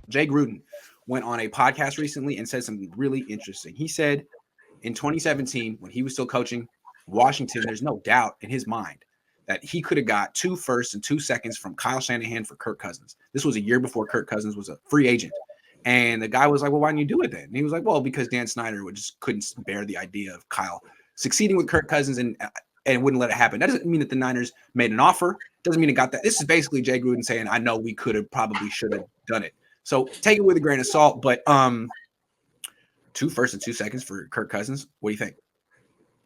Jay Gruden went on a podcast recently and said something really interesting. He said in 2017, when he was still coaching Washington, there's no doubt in his mind that he could have got 2 firsts and 2 seconds from Kyle Shanahan for Kirk Cousins. This was a year before Kirk Cousins was a free agent. And the guy was like, well, why didn't you do it then? And he was like, well, because Dan Snyder just couldn't bear the idea of Kyle succeeding with Kirk Cousins and wouldn't let it happen. That doesn't mean that the Niners made an offer. Doesn't mean it got that. This is basically Jay Gruden saying, I know we could have probably should have done it. So take it with a grain of salt. But 2 firsts and 2 seconds for Kirk Cousins. What do you think?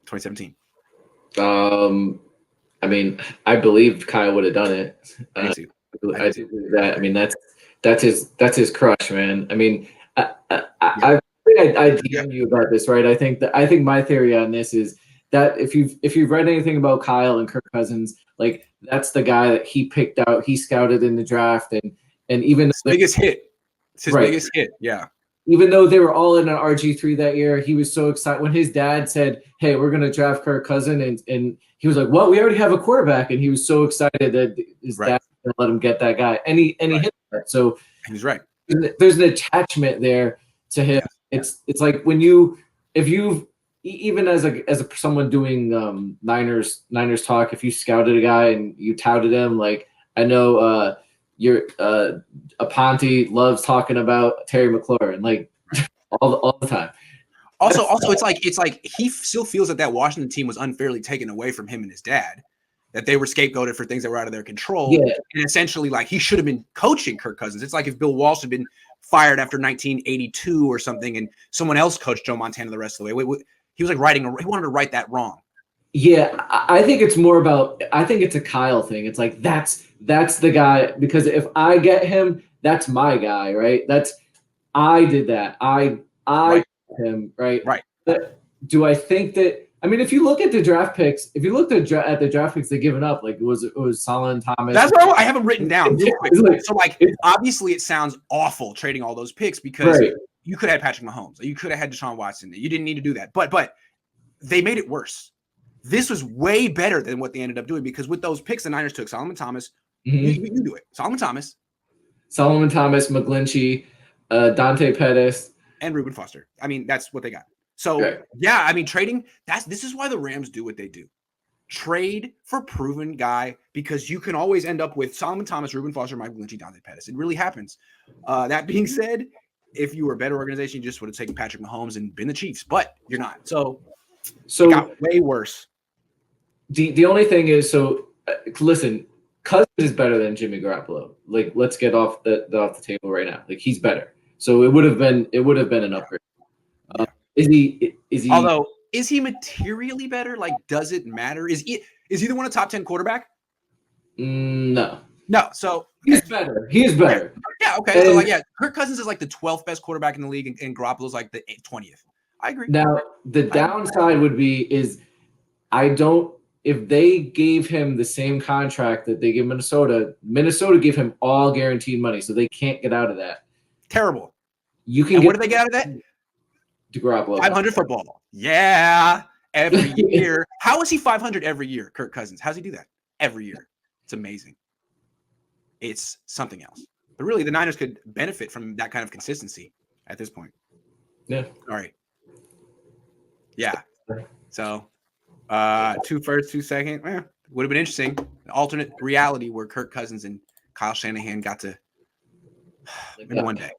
2017. I mean, I believe Kyle would have done it. I do that. I mean, that's his crush, man. I mean, I DM you about this, right? I think my theory on this is that if you've read anything about Kyle and Kirk Cousins, like that's the guy that he picked out, he scouted in the draft, and even his biggest hit. It's his biggest hit, yeah. Even though they were all in an RG3 that year, he was so excited when his dad said, "Hey, we're going to draft Kirk Cousins," and he was like, "What? We already have a quarterback," and he was so excited that his dad let him get that guy, and he hit that. So he was right. There's an attachment there to him. Yeah. It's like if you've even as someone doing Niners talk, if you scouted a guy and you touted him, like I know your Aponte loves talking about Terry McLaurin, like all the time. Also, it's like he still feels that Washington team was unfairly taken away from him and his dad, that they were scapegoated for things that were out of their control. Yeah. And essentially, like, he should have been coaching Kirk Cousins. It's like if Bill Walsh had been fired after 1982 or something and someone else coached Joe Montana the rest of the way. He was like he wanted to right that wrong. Yeah, I think it's more about, I think it's a Kyle thing. It's like, that's the guy, because if I get him, that's my guy, right? I did that. I right. him, right? Right. Do I think that, I mean, if you look at the draft picks, at the draft picks they've given up, like it was Solomon Thomas. That's what I have them written down. So obviously it sounds awful trading all those picks because you could have had Patrick Mahomes. You could have had Deshaun Watson. You didn't need to do that. But they made it worse. This was way better than what they ended up doing because with those picks, the Niners took Solomon Thomas. Mm-hmm. You do it. Solomon Thomas, McGlinchey, Dante Pettis. And Reuben Foster. I mean, that's what they got. So, yeah, I mean, trading, this is why the Rams do what they do. Trade for proven guy because you can always end up with Solomon Thomas, Reuben Foster, Mike McGlinchey, Dante Pettis. It really happens. That being said, if you were a better organization, you just would have taken Patrick Mahomes and been the Chiefs, but you're not. So it got way worse. The only thing is, listen, Cousins is better than Jimmy Garoppolo. Like, let's get off the table right now. Like, he's better. So it would have been an upgrade. Is he? Although, is he materially better? Like, does it matter? Is he the one a top 10 quarterback? No. So he's better. He is better. Yeah. Okay. So Kirk Cousins is like the 12th best quarterback in the league, and Garoppolo's like the 20th. I agree. Now the downside would be if they gave him the same contract that they give Minnesota gave him all guaranteed money, so they can't get out of that. Terrible. What do they get out of that? Garoppolo. 500 football. Yeah. Every year. How is he 500 every year, Kirk Cousins? How does he do that? Every year. It's amazing. It's something else. But really, the Niners could benefit from that kind of consistency at this point. Yeah. All right. Yeah. So 2 first, 2 second. Would have been interesting. An alternate reality where Kirk Cousins and Kyle Shanahan got to maybe one day.